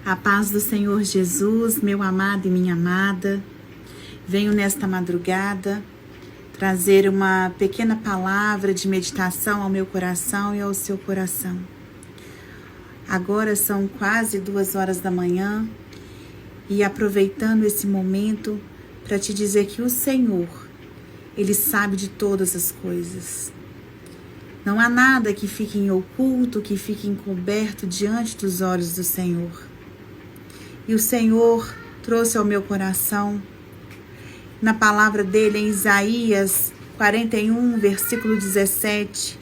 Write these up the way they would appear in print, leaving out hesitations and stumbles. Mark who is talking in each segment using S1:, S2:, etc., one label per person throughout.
S1: A paz do Senhor Jesus, meu amado e minha amada, venho nesta madrugada trazer uma pequena palavra de meditação ao meu coração e ao seu coração. Agora são quase 2h da manhã e aproveitando esse momento para te dizer que o Senhor, Ele sabe de todas as coisas. Não há nada que fique em oculto, que fique encoberto diante dos olhos do Senhor. E o Senhor trouxe ao meu coração, na palavra dele em Isaías 41, versículo 17,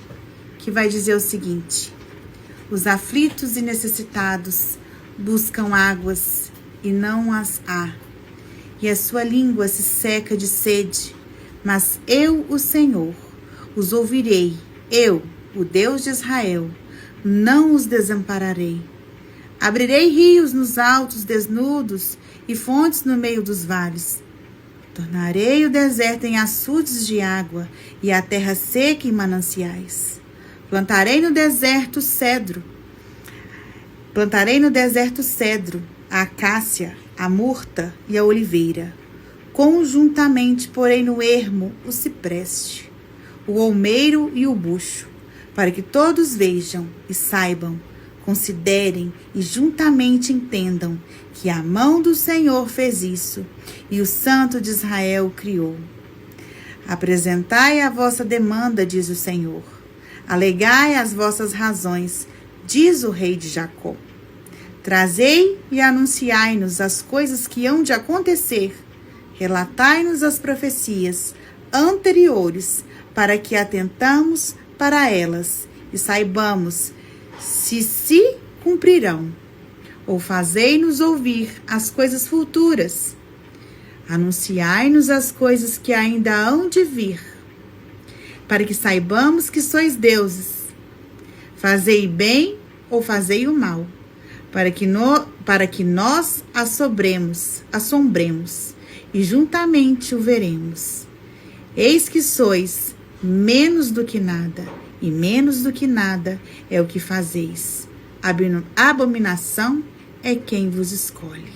S1: que vai dizer o seguinte: os aflitos e necessitados buscam águas e não as há, e a sua língua se seca de sede, mas eu, o Senhor, os ouvirei, eu, o Deus de Israel, não os desampararei. Abrirei rios nos altos desnudos e fontes no meio dos vales. Tornarei o deserto em açudes de água e a terra seca em mananciais. Plantarei no deserto cedro, a acácia, a murta e a oliveira. Conjuntamente porei no ermo o cipreste, o olmeiro e o bucho, para que todos vejam e saibam, considerem e juntamente entendam que a mão do Senhor fez isso e o Santo de Israel criou. Apresentai a vossa demanda, diz o Senhor. Alegai as vossas razões, diz o Rei de Jacó. Trazei e anunciai-nos as coisas que hão de acontecer. Relatai-nos as profecias anteriores, para que atentamos para elas e saibamos se cumprirão, ou fazei-nos ouvir as coisas futuras. Anunciai-nos as coisas que ainda hão de vir, para que saibamos que sois deuses. Fazei bem ou fazei o mal, para que nós assombremos, e juntamente o veremos. Eis que sois menos do que nada, e menos do que nada é o que fazeis. Abominação é quem vos escolhe.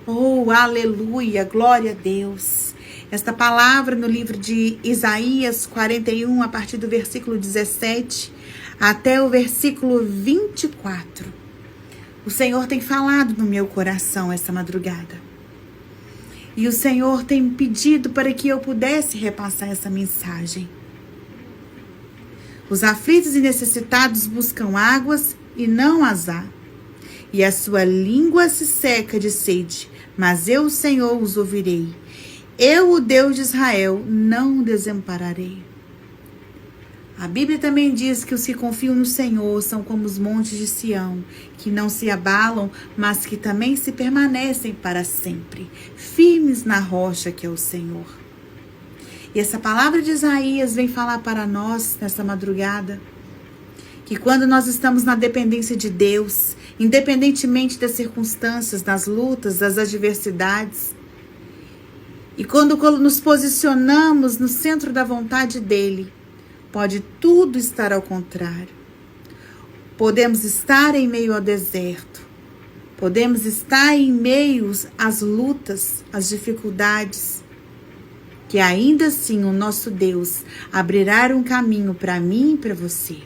S1: Oh, aleluia, glória a Deus. Esta palavra no livro de Isaías 41, a partir do versículo 17 até o versículo 24. O Senhor tem falado no meu coração esta madrugada. E o Senhor tem pedido para que eu pudesse repassar essa mensagem. Os aflitos e necessitados buscam águas e não as há, e a sua língua se seca de sede, mas eu, o Senhor, os ouvirei. Eu, o Deus de Israel, não o desampararei. A Bíblia também diz que os que confiam no Senhor são como os montes de Sião, que não se abalam, mas que também se permanecem para sempre, firmes na rocha que é o Senhor. E essa palavra de Isaías vem falar para nós nessa madrugada, que quando nós estamos na dependência de Deus, independentemente das circunstâncias, das lutas, das adversidades, e quando nos posicionamos no centro da vontade dEle, pode tudo estar ao contrário. Podemos estar em meio ao deserto, podemos estar em meio às lutas, às dificuldades, que ainda assim o nosso Deus abrirá um caminho para mim e para você.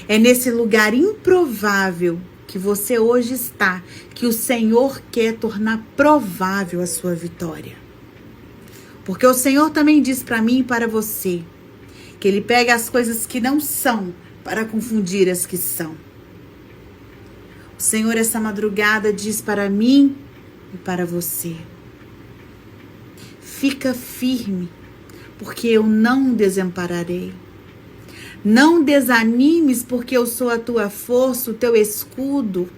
S1: É nesse lugar improvável que você hoje está, que o Senhor quer tornar provável a sua vitória. Porque o Senhor também diz para mim e para você, que Ele pega as coisas que não são para confundir as que são. O Senhor essa madrugada diz para mim e para você: fica firme, porque eu não desampararei. Não desanimes, porque eu sou a tua força, o teu escudo.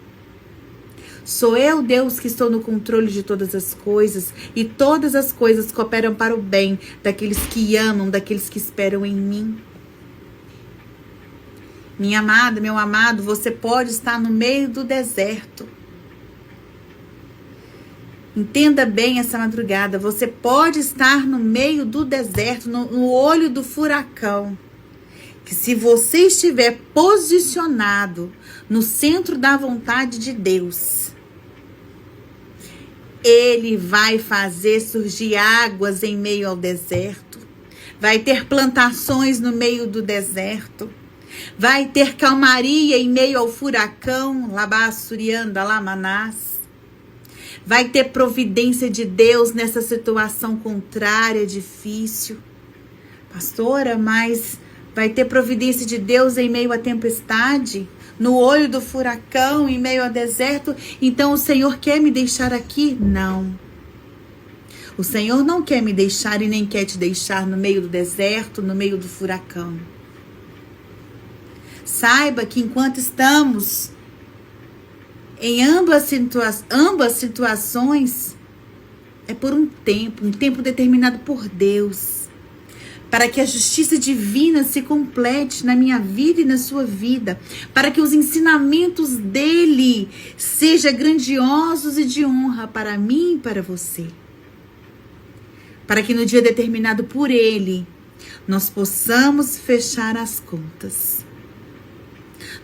S1: Sou eu, Deus, que estou no controle de todas as coisas, e todas as coisas cooperam para o bem daqueles que amam, daqueles que esperam em mim. Minha amada, meu amado, você pode estar no meio do deserto. Entenda bem essa madrugada, você pode estar no meio do deserto, no olho do furacão. Que se você estiver posicionado no centro da vontade de Deus, Ele vai fazer surgir águas em meio ao deserto. Vai ter plantações no meio do deserto. Vai ter calmaria em meio ao furacão. Labassurianda, Lamanás. Vai ter providência de Deus nessa situação contrária, difícil. Pastora, mas vai ter providência de Deus em meio à tempestade? No olho do furacão, em meio ao deserto? Então o Senhor quer me deixar aqui? Não. O Senhor não quer me deixar e nem quer te deixar no meio do deserto, no meio do furacão. Saiba que enquanto estamos em ambas situações, é por um tempo determinado por Deus, para que a justiça divina se complete na minha vida e na sua vida, para que os ensinamentos dele sejam grandiosos e de honra para mim e para você. Para que no dia determinado por ele, nós possamos fechar as contas.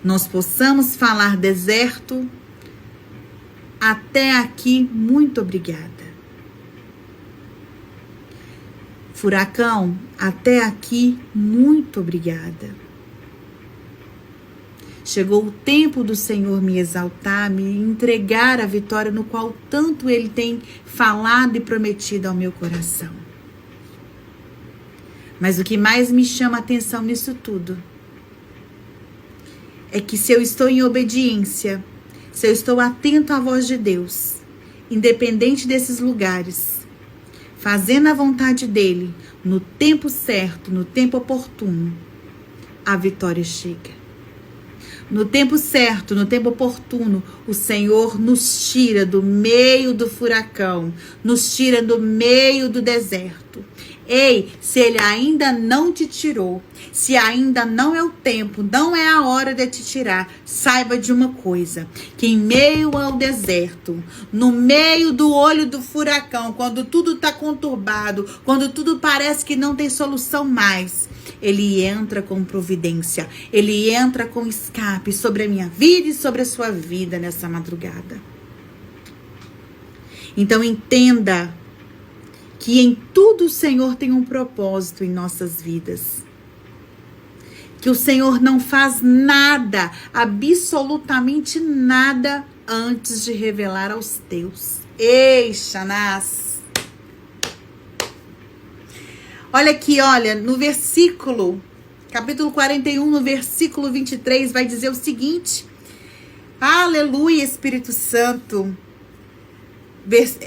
S1: Nós possamos falar: deserto, até aqui, muito obrigada. Furacão, até aqui, muito obrigada. Chegou o tempo do Senhor me exaltar, me entregar a vitória no qual tanto Ele tem falado e prometido ao meu coração. Mas o que mais me chama a atenção nisso tudo é que se eu estou em obediência, se eu estou atento à voz de Deus, independente desses lugares, fazendo a vontade dEle, no tempo certo, no tempo oportuno, a vitória chega. No tempo certo, no tempo oportuno, o Senhor nos tira do meio do furacão, nos tira do meio do deserto. Ei, se Ele ainda não te tirou, se ainda não é o tempo, não é a hora de te tirar, saiba de uma coisa, que em meio ao deserto, no meio do olho do furacão, quando tudo está conturbado, quando tudo parece que não tem solução mais, Ele entra com providência, Ele entra com escape sobre a minha vida e sobre a sua vida nessa madrugada. Então entenda que em tudo o Senhor tem um propósito em nossas vidas. Que o Senhor não faz nada, absolutamente nada, antes de revelar aos teus. Ei, Xanás! Olha aqui, olha, no versículo, capítulo 41, no versículo 23, vai dizer o seguinte. Aleluia, Espírito Santo.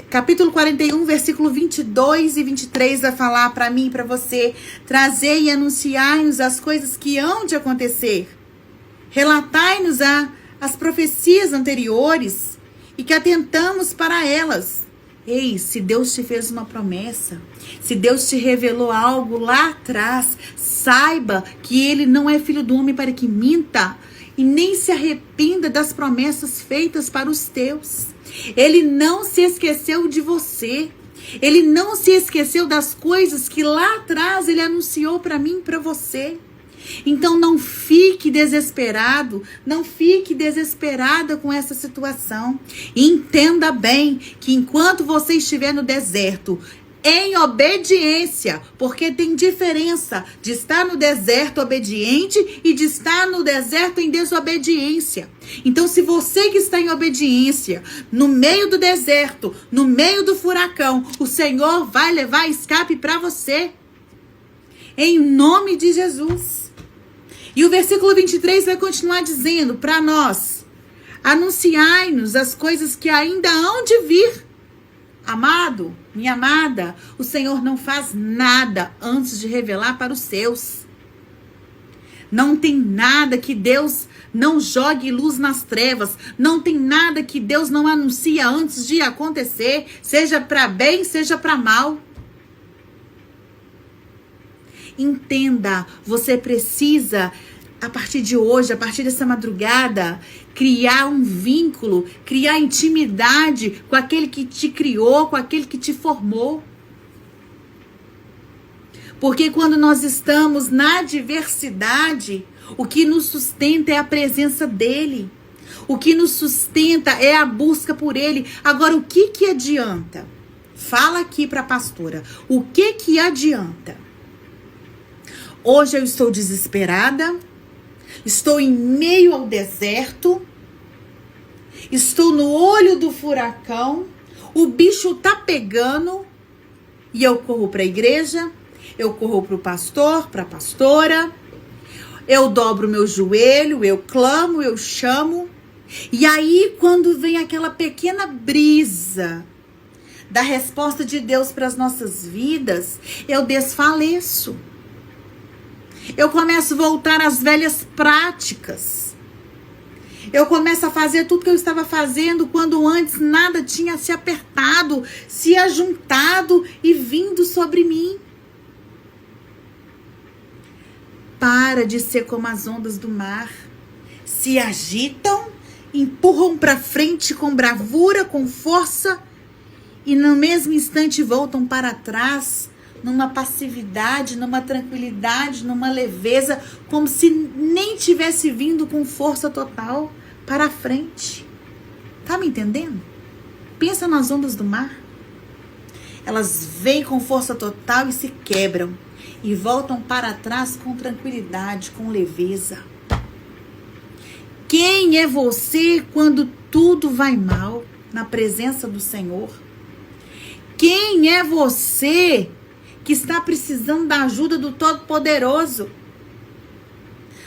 S1: Capítulo 41, versículo 22 e 23 vai falar para mim e para você: trazei e anunciai-nos as coisas que hão de acontecer. Relatai-nos as profecias anteriores e que atentamos para elas. Ei, se Deus te fez uma promessa, se Deus te revelou algo lá atrás, saiba que Ele não é filho do homem para que minta e nem se arrependa das promessas feitas para os teus. Ele não se esqueceu de você. Ele não se esqueceu das coisas que lá atrás Ele anunciou para mim e para você. Então não fique desesperado, não fique desesperada com essa situação. Entenda bem que enquanto você estiver no deserto, em obediência, porque tem diferença de estar no deserto obediente e de estar no deserto em desobediência. Então, se você que está em obediência, no meio do deserto, no meio do furacão, o Senhor vai levar escape para você. Em nome de Jesus. E o versículo 23 vai continuar dizendo para nós: anunciai-nos as coisas que ainda hão de vir. Amado, minha amada, o Senhor não faz nada antes de revelar para os seus. Não tem nada que Deus não jogue luz nas trevas. Não tem nada que Deus não anuncia antes de acontecer, seja para bem, seja para mal. Entenda, você precisa, a partir de hoje, a partir dessa madrugada, criar um vínculo, criar intimidade com aquele que te criou, com aquele que te formou. Porque quando nós estamos na adversidade, o que nos sustenta é a presença dele. O que nos sustenta é a busca por Ele. Agora, o que adianta? Fala aqui para a pastora. O que adianta? Hoje eu estou desesperada. Estou em meio ao deserto. Estou no olho do furacão. O bicho tá pegando. E eu corro para a igreja. Eu corro para o pastor, para a pastora. Eu dobro meu joelho, eu clamo, eu chamo. E aí, quando vem aquela pequena brisa da resposta de Deus para as nossas vidas, eu desfaleço. Eu começo a voltar às velhas práticas. Eu começo a fazer tudo que eu estava fazendo quando antes nada tinha se apertado, se ajuntado e vindo sobre mim. Para de ser como as ondas do mar. Se agitam, empurram para frente com bravura, com força e no mesmo instante voltam para trás, numa passividade, numa tranquilidade, numa leveza, como se nem tivesse vindo com força total para a frente. Tá me entendendo? Pensa nas ondas do mar. Elas vêm com força total e se quebram. E voltam para trás com tranquilidade, com leveza. Quem é você quando tudo vai mal na presença do Senhor? Quem é você que está precisando da ajuda do Todo-Poderoso?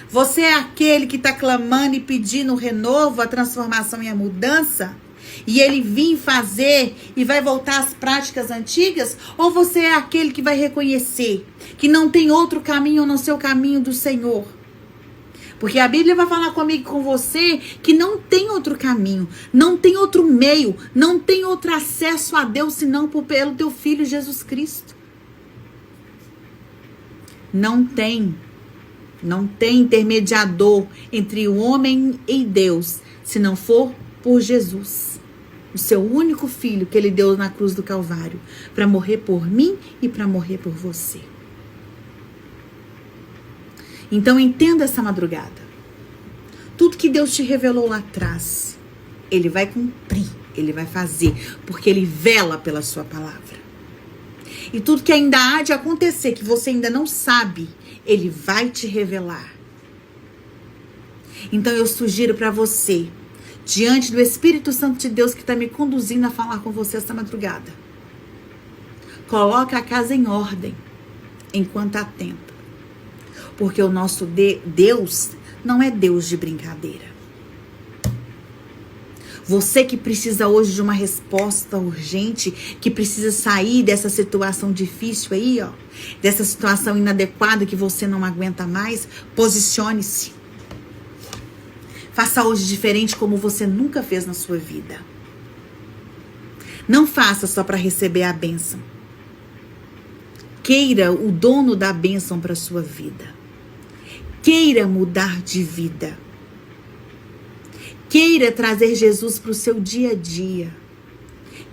S1: Você é aquele que está clamando e pedindo o renovo, a transformação e a mudança? E ele vir fazer e vai voltar às práticas antigas? Ou você é aquele que vai reconhecer que não tem outro caminho a não ser o caminho do Senhor? Porque a Bíblia vai falar comigo e com você que não tem outro caminho, não tem outro meio, não tem outro acesso a Deus senão pelo teu Filho Jesus Cristo. Não tem intermediador entre o homem e Deus, se não for por Jesus. O seu único filho que ele deu na cruz do Calvário, para morrer por mim e para morrer por você. Então entenda essa madrugada. Tudo que Deus te revelou lá atrás, Ele vai cumprir, Ele vai fazer, porque Ele vela pela sua palavra. E tudo que ainda há de acontecer, que você ainda não sabe, Ele vai te revelar. Então eu sugiro para você, diante do Espírito Santo de Deus que está me conduzindo a falar com você esta madrugada, coloca a casa em ordem enquanto há tempo. Porque o nosso Deus não é Deus de brincadeira. Você que precisa hoje de uma resposta urgente, que precisa sair dessa situação difícil aí, ó, dessa situação inadequada que você não aguenta mais, posicione-se. Faça hoje diferente como você nunca fez na sua vida. Não faça só para receber a bênção. Queira o dono da bênção para a sua vida. Queira mudar de vida. Queira trazer Jesus para o seu dia a dia.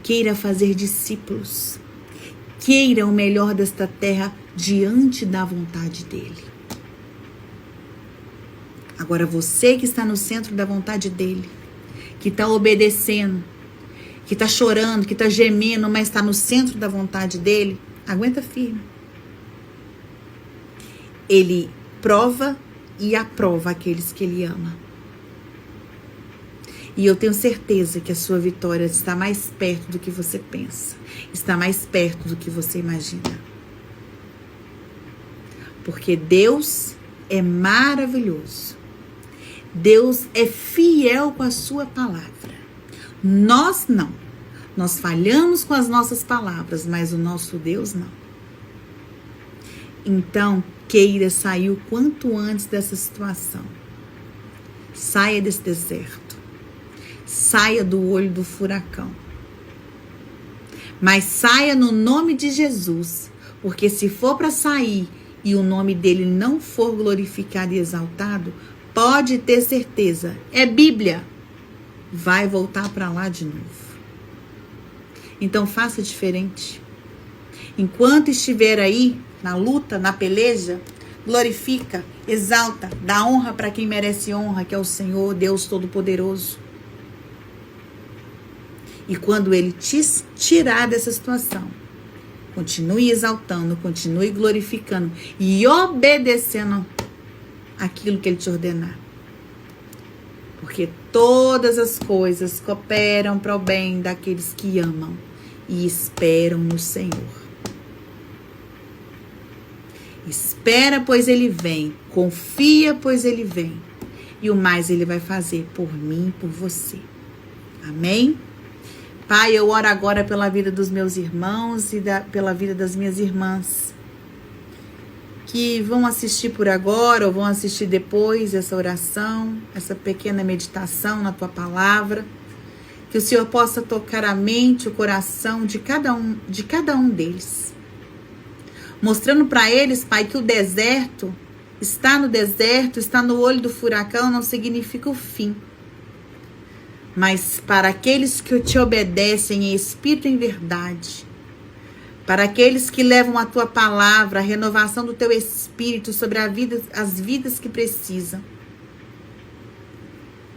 S1: Queira fazer discípulos. Queira o melhor desta terra diante da vontade dele. Agora você que está no centro da vontade dele, que está obedecendo, que está chorando, que está gemendo, mas está no centro da vontade dele, aguenta firme. Ele prova e aprova aqueles que ele ama. E eu tenho certeza que a sua vitória está mais perto do que você pensa, está mais perto do que você imagina. Porque Deus é maravilhoso. Deus é fiel com a sua palavra. Nós não. Nós falhamos com as nossas palavras, mas o nosso Deus não. Então, queira sair o quanto antes dessa situação. Saia desse deserto. Saia do olho do furacão. Mas saia no nome de Jesus. Porque se for para sair e o nome dele não for glorificado e exaltado, pode ter certeza, é Bíblia, vai voltar para lá de novo. Então faça diferente. Enquanto estiver aí, na luta, na peleja, glorifica, exalta, dá honra para quem merece honra, que é o Senhor, Deus Todo-Poderoso. E quando Ele te tirar dessa situação, continue exaltando, continue glorificando e obedecendo aquilo que Ele te ordenar. Porque todas as coisas cooperam para o bem daqueles que amam e esperam no Senhor. Espera, pois Ele vem. Confia, pois Ele vem. E o mais Ele vai fazer por mim e por você. Amém? Pai, eu oro agora pela vida dos meus irmãos e pela vida das minhas irmãs, que vão assistir por agora ou vão assistir depois essa oração, essa pequena meditação na Tua Palavra. Que o Senhor possa tocar a mente, o coração de cada um deles. Mostrando para eles, Pai, que o deserto, está no olho do furacão, não significa o fim. Mas para aqueles que te obedecem em espírito e em verdade, para aqueles que levam a Tua palavra, a renovação do Teu espírito sobre as vidas que precisam,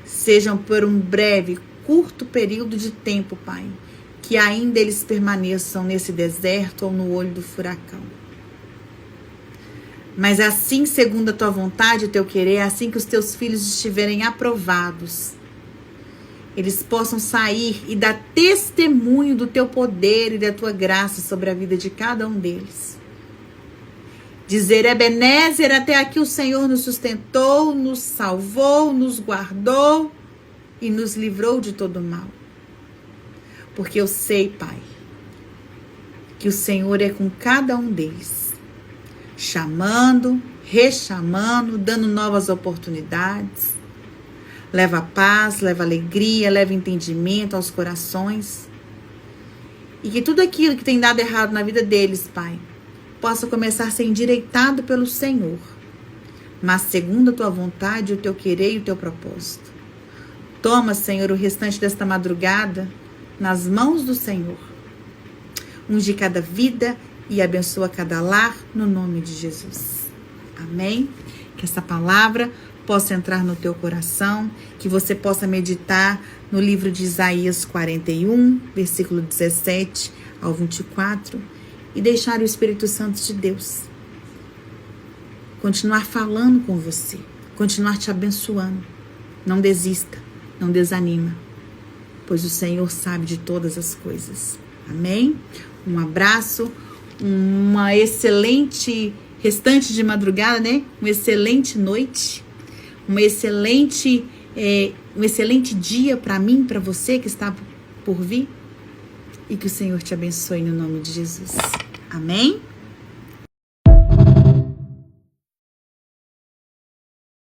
S1: sejam por um breve, curto período de tempo, Pai, que ainda eles permaneçam nesse deserto ou no olho do furacão. Mas assim, segundo a Tua vontade e o Teu querer, assim que os Teus filhos estiverem aprovados, eles possam sair e dar testemunho do Teu poder e da Tua graça sobre a vida de cada um deles. Dizer, Ebenezer, até aqui o Senhor nos sustentou, nos salvou, nos guardou e nos livrou de todo mal. Porque eu sei, Pai, que o Senhor é com cada um deles, chamando, rechamando, dando novas oportunidades. Leva paz, leva alegria, leva entendimento aos corações. E que tudo aquilo que tem dado errado na vida deles, Pai, possa começar a ser endireitado pelo Senhor. Mas segundo a Tua vontade, o Teu querer e o Teu propósito. Toma, Senhor, o restante desta madrugada nas mãos do Senhor. Unge cada vida e abençoa cada lar no nome de Jesus. Amém? Que essa palavra possa entrar no teu coração, que você possa meditar no livro de Isaías 41, versículo 17 ao 24, e deixar o Espírito Santo de Deus continuar falando com você, continuar te abençoando. Não desista, não desanima, pois o Senhor sabe de todas as coisas. Amém? Um abraço, uma excelente restante de madrugada, né? Uma excelente noite. Um excelente dia para mim, para você que está por vir. E que o Senhor te abençoe no nome de Jesus. Amém?